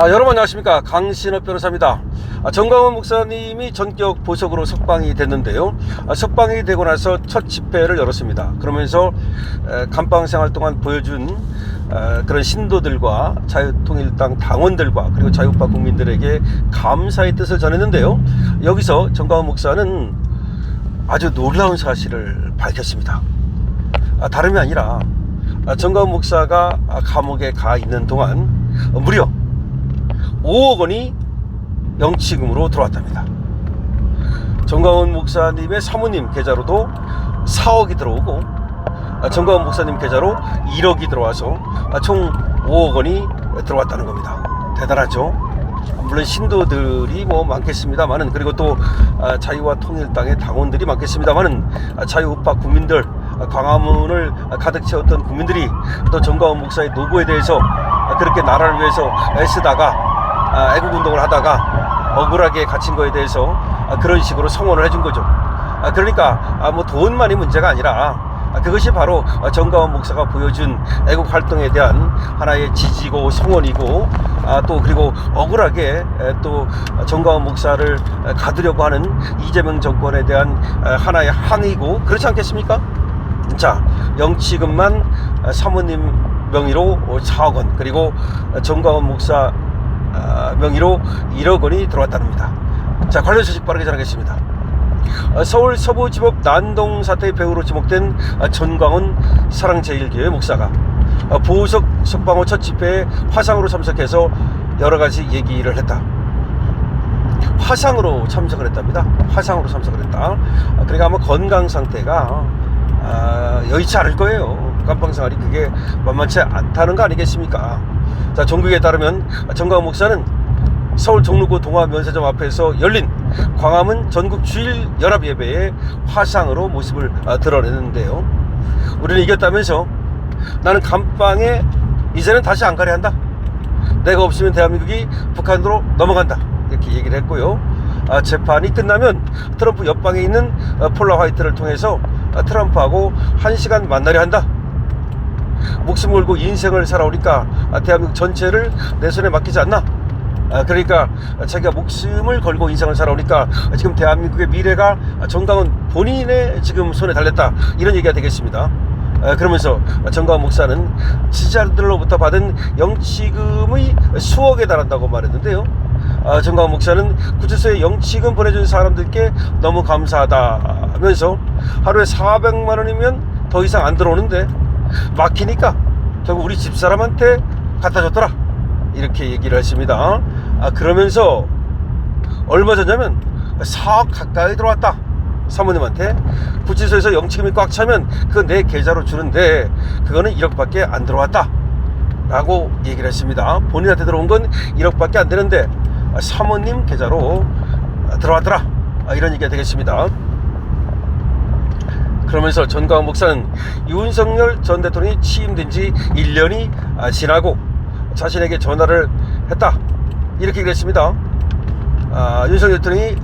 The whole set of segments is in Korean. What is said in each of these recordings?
여러분 안녕하십니까, 강신업 변호사입니다. 정광훈 목사님이 전격 보석으로 석방이 됐는데요. 석방이 되고 나서 첫 집회를 열었습니다. 그러면서 감방 생활 동안 보여준 그런 신도들과 자유통일당 당원들과 그리고 자유파 국민들에게 감사의 뜻을 전했는데요. 여기서 정광훈 목사는 아주 놀라운 사실을 밝혔습니다. 다름이 아니라 정광훈 목사가 감옥에 가 있는 동안 무려 5억 원이 영치금으로 들어왔답니다. 정광훈 목사님의 사모님 계좌로도 4억이 들어오고 정광훈 목사님 계좌로 1억이 들어와서 총 5억 원이 들어왔다는 겁니다. 대단하죠? 물론 신도들이 많겠습니다만은, 그리고 또 자유와 통일당의 당원들이 많겠습니다만은, 자유우파 국민들, 광화문을 가득 채웠던 국민들이 또 정광훈 목사의 노고에 대해서 그렇게 나라를 위해서 애쓰다가 애국운동을 하다가 억울하게 갇힌 거에 대해서 그런 식으로 성원을 해준 거죠. 그러니까 돈만이 문제가 아니라 그것이 바로 정광훈 목사가 보여준 애국 활동에 대한 하나의 지지고 성원이고, 또 그리고 억울하게 또 정광훈 목사를 가두려고 하는 이재명 정권에 대한 하나의 항의고, 그렇지 않겠습니까? 자, 영치금만 사모님 명의로 4억 원, 그리고 정광훈 목사 명의로 1억 원이 들어왔답니다. 자, 관련 소식 빠르게 전하겠습니다. 서울 서부지법 난동 사태 배우로 지목된 전광훈 사랑제일교회 목사가 보석 석방 후 첫 집회에 화상으로 참석해서 여러 가지 얘기를 했다. 화상으로 참석을 했답니다. 화상으로 참석을 했다. 그러니까 아마 건강 상태가 여의치 않을 거예요. 감방생활이 그게 만만치 않다는 거 아니겠습니까? 자, 종국에 따르면 정광훈 목사는 서울 종로구 동화면세점 앞에서 열린 광화문 전국 주일 연합 예배에 화상으로 모습을 드러냈는데요. 우리는 이겼다면서 나는 감방에 이제는 다시 안 가려 한다. 내가 없으면 대한민국이 북한으로 넘어간다. 이렇게 얘기를 했고요. 재판이 끝나면 트럼프 옆방에 있는 폴라 화이트를 통해서 트럼프하고 1시간 만나려 한다. 목숨 걸고 인생을 살아오니까 대한민국 전체를 내 손에 맡기지 않나. 그러니까 자기가 목숨을 걸고 인생을 살아오니까 지금 대한민국의 미래가 정광훈 본인의 지금 손에 달렸다, 이런 얘기가 되겠습니다. 그러면서 정광훈 목사는 지지자들로부터 받은 영치금의 수억에 달한다고 말했는데요. 정광훈 목사는 구치소에 영치금 보내준 사람들께 너무 감사하다면서 하루에 400만 원이면 더 이상 안 들어오는데 막히니까 결국 우리 집사람한테 갖다 줬더라, 이렇게 얘기를 했습니다. 그러면서 얼마 전이냐면 4억 가까이 들어왔다. 사모님한테 구치소에서 영치금이 꽉 차면 그거 내 계좌로 주는데 그거는 1억밖에 안 들어왔다 라고 얘기를 했습니다. 본인한테 들어온 건 1억밖에 안 되는데 사모님 계좌로 들어왔더라, 이런 얘기가 되겠습니다. 그러면서 전광훈 목사는 윤석열 전 대통령이 취임된 지 1년이 지나고 자신에게 전화를 했다, 이렇게 얘기를 했습니다. 윤석열 대통령이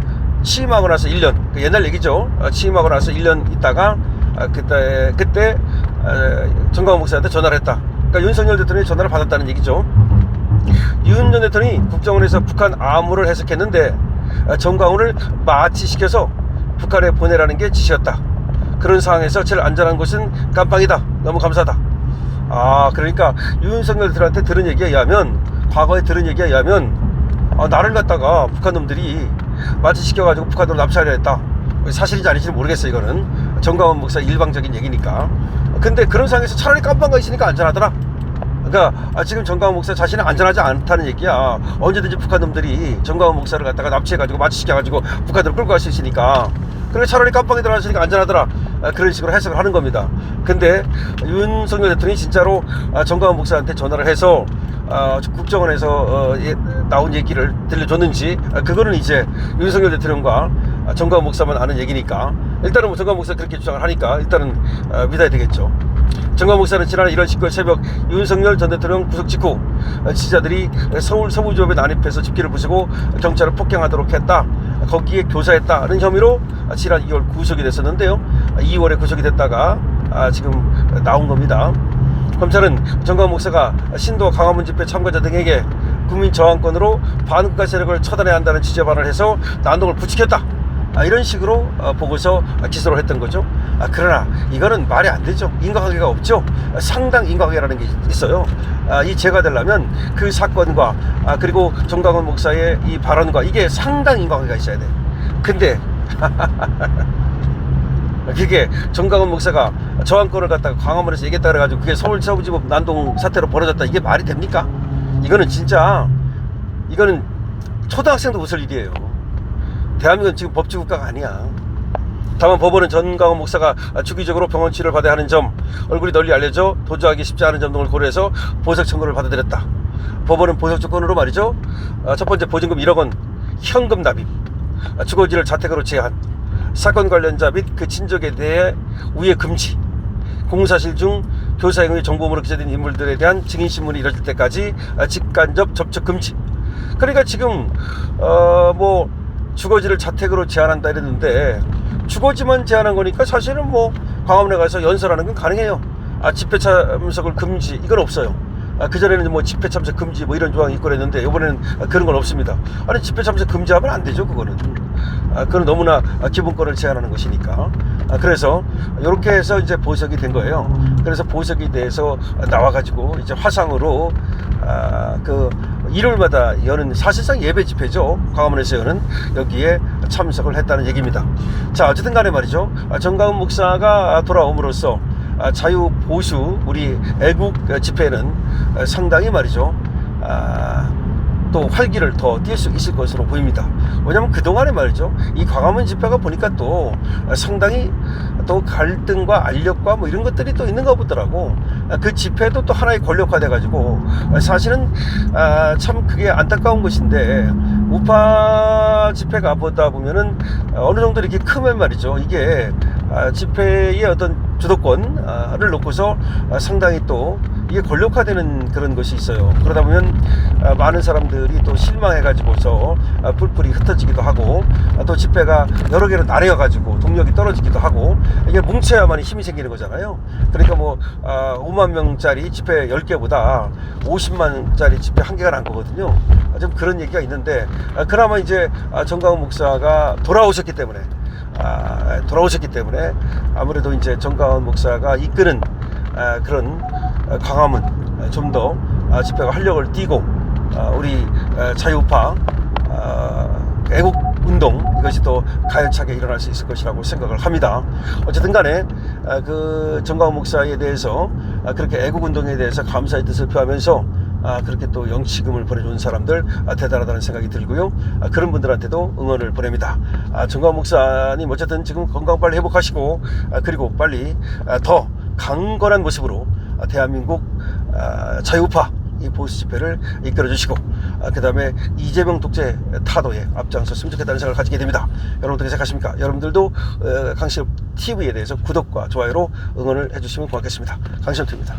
취임하고 나서 1년, 옛날 얘기죠. 취임하고 나서 1년 있다가 그때 정광훈 목사한테 전화를 했다. 그러니까 윤석열 대통령이 전화를 받았다는 얘기죠. 윤 전 대통령이 국정원에서 북한 암호를 해석했는데 정광훈을 마취시켜서 북한에 보내라는 게 지시였다. 그런 상황에서 제일 안전한 곳은 감방이다. 너무 감사하다. 그러니까 윤석열들한테 들은 얘기에 의하면, 과거에 들은 얘기에 의하면 나를 갖다가 북한 놈들이 마취시켜가지고 북한으로 납치하려 했다. 사실인지 아닌지는 모르겠어요. 이거는 정광훈 목사 일방적인 얘기니까. 근데 그런 상황에서 차라리 감방가 있으니까 안전하더라. 그러니까 지금 정광훈 목사 자신은 안전하지 않다는 얘기야. 언제든지 북한 놈들이 정광훈 목사를 갖다가 납치해가지고 마취시켜가지고 북한으로 끌고 갈 수 있으니까, 그래 차라리 감방에 들어갔으니까 안전하더라, 그런 식으로 해석을 하는 겁니다. 근데 윤석열 대통령이 진짜로 정광훈 목사한테 전화를 해서 국정원에서 나온 얘기를 들려줬는지, 그거는 이제 윤석열 대통령과 정광훈 목사만 아는 얘기니까, 일단은 정광훈 목사가 그렇게 주장을 하니까 일단은 믿어야 되겠죠. 정광훈 목사는 지난해 1월 19일 새벽 윤석열 전 대통령 구속 직후 지지자들이 서울 서부지법에 난입해서 집기를 부수고 경찰을 폭행하도록 했다, 거기에 교사했다는 혐의로 지난 2월 구속이 됐었는데요. 2월에 구속이 됐다가 지금 나온 겁니다. 검찰은 정광훈 목사가 신도 광화문 집회 참가자 등에게 국민 저항권으로 반국가 세력을 처단해야 한다는 취재반을 해서 난동을 부추겼다. 이런 식으로 보고서 기소를 했던 거죠. 그러나 이거는 말이 안 되죠. 인과관계가 없죠. 상당 인과관계라는 게 있어요. 이 죄가 되려면 그 사건과 그리고 정광훈 목사의 이 발언과 이게 상당 인과관계가 있어야 돼. 근데 그게 정광훈 목사가 저항권을 갖다가 광화문에서 얘기했다 그래가지고 그게 서울 서부지법 난동 사태로 벌어졌다. 이게 말이 됩니까? 이거는 진짜 이거는 초등학생도 웃을 일이에요. 대한민국은 지금 법치국가가 아니야. 다만 법원은 정광훈 목사가 주기적으로 병원 치료를 받아야 하는 점, 얼굴이 널리 알려져 도주하기 쉽지 않은 점 등을 고려해서 보석 청구를 받아들였다. 법원은 보석 조건으로 말이죠. 첫 번째, 보증금 1억 원 현금 납입, 주거지를 자택으로 제한, 사건 관련자 및 그 친족에 대해 우회 금지, 공사실 중 교사 행위 정보물로 기재된 인물들에 대한 증인신문이 이뤄질 때까지 직간접 접촉 금지. 그러니까 지금 뭐 주거지를 자택으로 제한한다 이랬는데 주거지만 제한한 거니까 사실은 뭐 광화문에 가서 연설하는 건 가능해요. 집회 참석을 금지 이건 없어요. 그전에는 뭐 집회 참석 금지 뭐 이런 조항이 있고 그랬는데 이번에는 그런 건 없습니다. 아니 집회 참석 금지하면 안 되죠. 그거는 그건 너무나 기본권을 제한하는 것이니까. 그래서 이렇게 해서 이제 보석이 된 거예요. 그래서 보석이 돼서 나와가지고 이제 화상으로 그 일요일마다 여는 사실상 예배 집회죠. 광화문에서 여는 여기에 참석을 했다는 얘기입니다. 자, 어쨌든 간에 말이죠. 정광훈 목사가 돌아옴으로써 자유 보수 우리 애국 집회는 상당히 말이죠. 또 활기를 더 띨 수 있을 것으로 보입니다. 왜냐하면 그동안에 말이죠. 이 광화문 집회가 보니까 또 상당히 또 갈등과 알력과 뭐 이런 것들이 또 있는가 보더라고. 그 집회도 또 하나의 권력화돼 가지고 사실은 참 그게 안타까운 것인데 우파 집회가 보다 보면은 어느 정도 이렇게 크면 말이죠. 이게 집회의 어떤 주도권을 놓고서 상당히 또 이게 권력화되는 그런 것이 있어요. 그러다 보면 많은 사람들이 또 실망해가지고서 뿔뿔이 흩어지기도 하고 또 집회가 여러 개로 나뉘어가지고 동력이 떨어지기도 하고 이게 뭉쳐야만 힘이 생기는 거잖아요. 그러니까 뭐 5만 명짜리 집회 10개보다 50만짜리 집회 1개가 난 거거든요. 좀 그런 얘기가 있는데 그나마 이제 정광훈 목사가 돌아오셨기 때문에 아무래도 이제 정광훈 목사가 이끄는 그런 광화문 좀 더 집회가 활력을 띠고 우리 자유파 애국운동 이것이 또 가열차게 일어날 수 있을 것이라고 생각을 합니다. 어쨌든 간에 그 정광훈 목사에 대해서 그렇게 애국운동에 대해서 감사의 뜻을 표하면서 그렇게 또 영치금을 보내준 사람들 대단하다는 생각이 들고요. 그런 분들한테도 응원을 보냅니다. 정광훈 목사님 어쨌든 지금 건강 빨리 회복하시고 그리고 빨리 더 강건한 모습으로 대한민국 자유파 이 보수 집회를 이끌어 주시고 그 다음에 이재명 독재 타도에 앞장섰으면 좋겠다는 생각을 가지게 됩니다. 여러분 어떻게 생각하십니까? 여러분들도 강신업 TV에 대해서 구독과 좋아요로 응원을 해주시면 고맙겠습니다. 강신업 TV입니다.